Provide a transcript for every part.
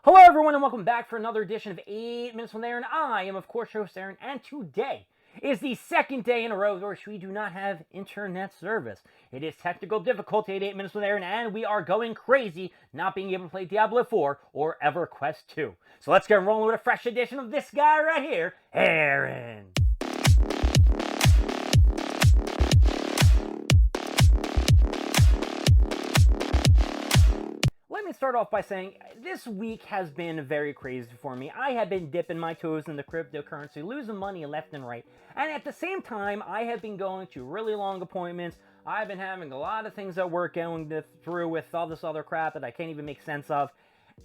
Hello everyone and welcome back for another edition of 8 Minutes from Aaron. I am of course your host Aaron, and today is the second day in a row where we do not have internet service. It is technical difficulty at 8 Minutes with Aaron, and we are going crazy not being able to play Diablo 4 or EverQuest 2. So let's get rolling with a fresh edition of this guy right here, Aaron. Let me start off by saying this week has been very crazy for me. I have been dipping my toes in the cryptocurrency, losing money left and right. And at the same time, I have been going to really long appointments. I've been having a lot of things at work going through with all this other crap that I can't even make sense of.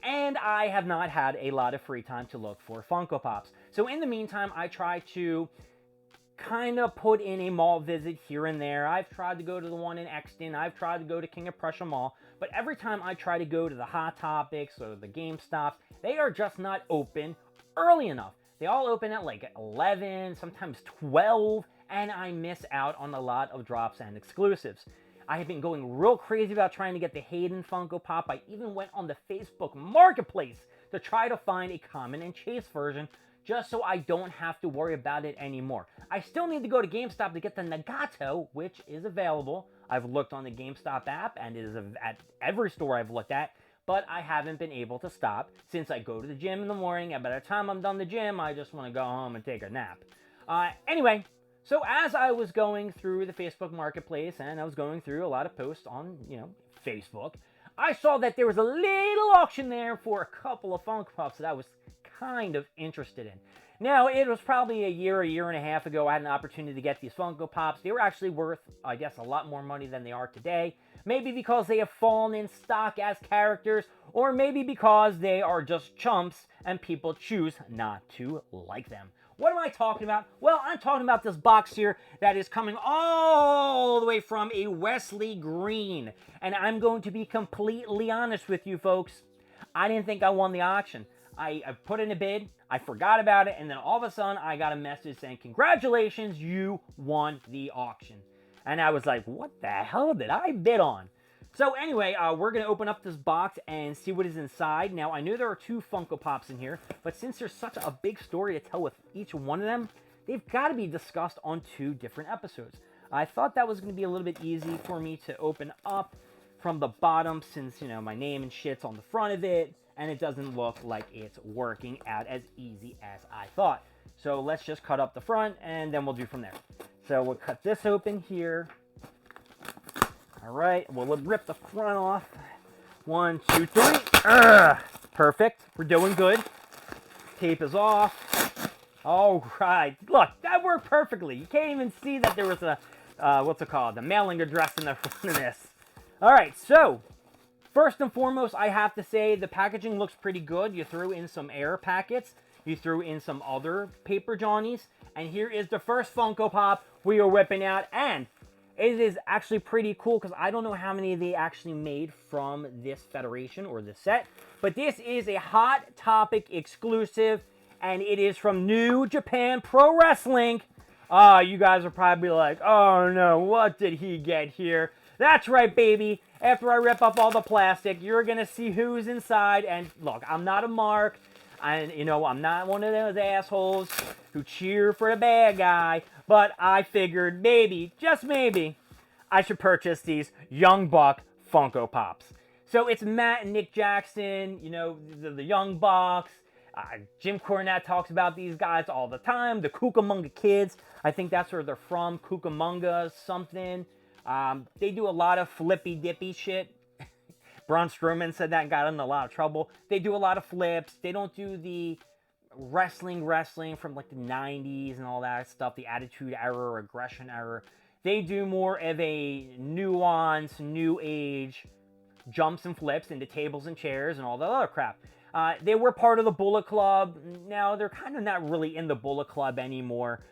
And I have not had a lot of free time to look for Funko Pops. So in the meantime, I try to kind of put in a mall visit here and there. I've tried to go to the one in Exton. I've tried to go to King of Prussia Mall. But every time I try to go to the Hot Topics or the GameStops, they are just not open early enough. They all open at like 11, sometimes 12, and I miss out on a lot of drops and exclusives. I have been going real crazy about trying to get the Hayden Funko Pop. I even went on the Facebook Marketplace to try to find a common and chase version, just so I don't have to worry about it anymore. I still need to go to GameStop to get the Nagato, which is available. I've looked on the GameStop app, and it is at every store I've looked at, but I haven't been able to stop since I go to the gym in the morning, and by the time I'm done the gym, I just want to go home and take a nap. Anyway, so as I was going through the Facebook Marketplace, and I was going through a lot of posts on, Facebook, I saw that there was a little auction there for a couple of Funko Pops that I was kind of interested in. Now, it was probably a year and a half ago I had an opportunity to get these Funko Pops. They were actually worth, I guess, a lot more money than they are today. Maybe because they have fallen in stock as characters, or maybe because they are just chumps and people choose not to like them. What am I talking about? Well, I'm talking about this box here that is coming all the way from a Wesley Green. And I'm going to be completely honest with you folks. I didn't think I won the auction. I put in a bid, I forgot about it, and then all of a sudden I got a message saying, congratulations, you won the auction. And I was like, what the hell did I bid on? So anyway, we're going to open up this box and see what is inside. Now, I know there are 2 Funko Pops in here, but since there's such a big story to tell with each one of them, they've got to be discussed on 2 different episodes. I thought that was going to be a little bit easy for me to open up from the bottom since, my name and shit's on the front of it. And it doesn't look like it's working out as easy as I thought. So let's just cut up the front, and then we'll do from there. So we'll cut this open here. All right, we'll rip the front off. 1, 2, 3. Perfect. We're doing good. Tape is off. All right. Look, that worked perfectly. You can't even see that there was a, a mailing address in the front of this. All right, so first and foremost, I have to say the packaging looks pretty good. You threw in some air packets. You threw in some other paper johnnies. And here is the first Funko Pop we are whipping out. And it is actually pretty cool because I don't know how many they actually made from this federation or this set. But this is a Hot Topic exclusive. And it is from New Japan Pro Wrestling. You guys are probably like, oh no, what did he get here? That's right, baby. After I rip up all the plastic, you're going to see who's inside. And look, I'm not a mark. And, I'm not one of those assholes who cheer for the bad guy. But I figured maybe, just maybe, I should purchase these Young Buck Funko Pops. So it's Matt and Nick Jackson, the Young Bucks. Jim Cornette talks about these guys all the time. The Cucamonga Kids. I think that's where they're from. Cucamonga something. They do a lot of flippy-dippy shit. Braun Strowman said that and got in a lot of trouble. They do a lot of flips. They don't do the wrestling from like the 90s and all that stuff, the Attitude Era or Aggression Era. They do more of a nuance, new age jumps and flips into tables and chairs and all that other crap. They were part of the Bullet Club. Now, they're kind of not really in the Bullet Club anymore.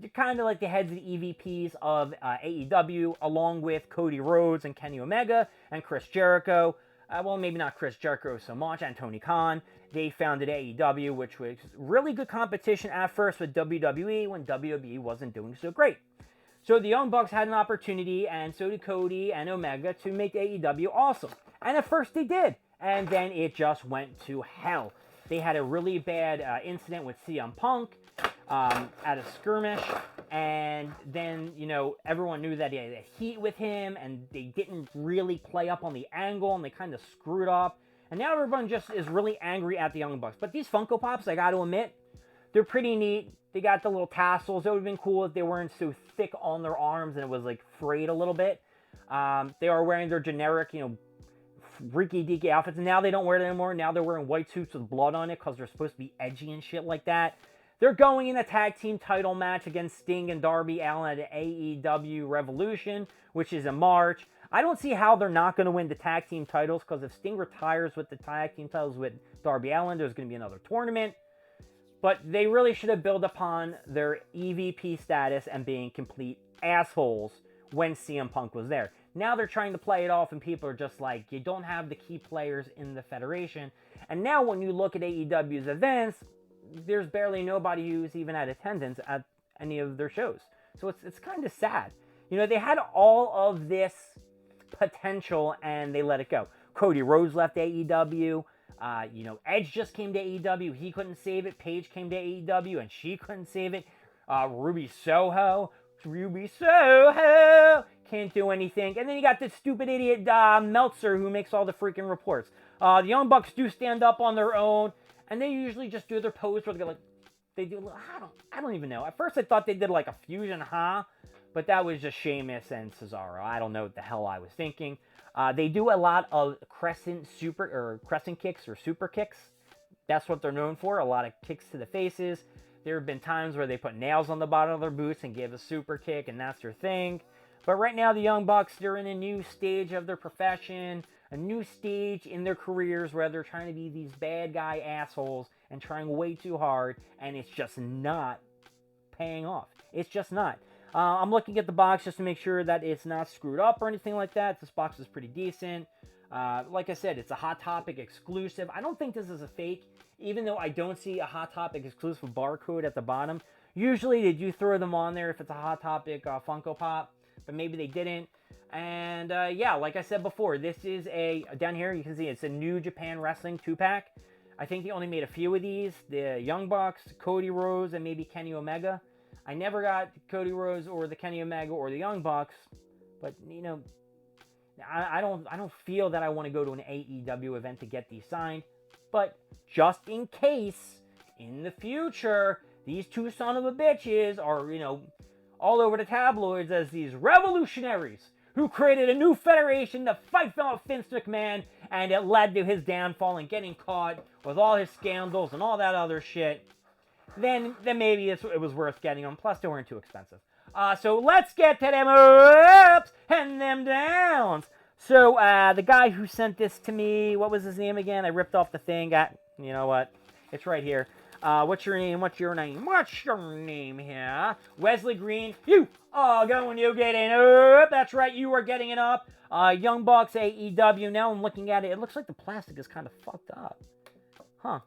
They're kind of like the heads of the EVPs of AEW, along with Cody Rhodes and Kenny Omega and Chris Jericho. Well, maybe not Chris Jericho so much, and Tony Khan. They founded AEW, which was really good competition at first with WWE when WWE wasn't doing so great. So the Young Bucks had an opportunity, and so did Cody and Omega, to make AEW awesome. And at first they did. and then it just went to hell. They had a really bad incident with CM Punk at a skirmish, and then, you know, everyone knew that he had heat with him, and they didn't really play up on the angle, and they kind of screwed up. And now everyone just is really angry at the Young Bucks. But these Funko Pops, I got to admit, they're pretty neat. They got the little tassels. It would have been cool if they weren't so thick on their arms and it was like frayed a little bit. They are wearing their generic, you know, freaky deaky outfits. And now they don't wear it anymore. Now they're wearing white suits with blood on it because they're supposed to be edgy and shit like that. They're going in a tag team title match against Sting and Darby Allin at AEW Revolution, which is in March. I don't see how they're not going to win the tag team titles, because if Sting retires with the tag team titles with Darby Allin, there's going to be another tournament. But they really should have built upon their EVP status and being complete assholes when CM Punk was there. Now they're trying to play it off, and people are just like, you don't have the key players in the Federation. And now when you look at AEW's events, there's barely nobody who's even at attendance at any of their shows. So it's kind of sad. You know, they had all of this potential and they let it go. Cody Rhodes left AEW. You know, Edge just came to AEW. He couldn't save it. Paige came to AEW and she couldn't save it. Ruby Soho can't do anything. And then you got this stupid idiot Meltzer who makes all the freaking reports. The Young Bucks do stand up on their own, and they usually just do their pose where they do. I don't even know. At first I thought they did like a fusion, but that was just Sheamus and Cesaro. I don't know what the hell I was thinking. They do a lot of crescent kicks or super kicks. That's what they're known for. A lot of kicks to the faces. There have been times where they put nails on the bottom of their boots and give a super kick, and that's their thing. But right now, the Young Bucks, they're in a new stage of their profession, a new stage in their careers where they're trying to be these bad guy assholes and trying way too hard, and it's just not paying off. It's just not. I'm looking at the box just to make sure that it's not screwed up or anything like that. This box is pretty decent. Like I said, it's a Hot Topic exclusive. I don't think this is a fake, even though I don't see a Hot Topic exclusive barcode at the bottom. Usually they do throw them on there if it's a Hot Topic Funko Pop, but maybe they didn't. And yeah, like I said before, this is down here you can see it's a New Japan Wrestling 2-pack. I think they only made a few of these. The Young Bucks, Cody Rhodes, and maybe Kenny Omega. I never got Cody Rhodes or the Kenny Omega or the Young Bucks, but you know, I don't feel that I want to go to an AEW event to get these signed. But just in case, in the future, these two son of a bitches are, you know, all over the tabloids as these revolutionaries who created a new federation to fight Vince McMahon, and it led to his downfall and getting caught with all his scandals and all that other shit, then maybe it was worth getting them. Plus, they weren't too expensive. So let's get to them ups and them downs. So the guy who sent this to me, what was his name again? I ripped off the thing. You know what? It's right here. What's your name? What's your name? What's your name here? Wesley Green. You are going to get an up. That's right. You are getting it up. Young Bucks AEW. Now I'm looking at it. It looks like the plastic is kind of fucked up. Huh.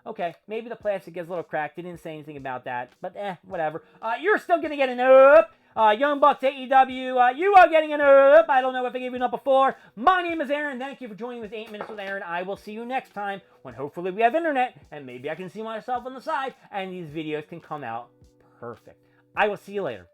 Okay, maybe the plastic is a little cracked. They didn't say anything about that, but whatever. You're still going to get an up. Young Bucks AEW, you are getting an up. I don't know if I gave you an up before. My name is Aaron. Thank you for joining with 8 Minutes with Aaron. I will see you next time when hopefully we have internet and maybe I can see myself on the side and these videos can come out perfect. I will see you later.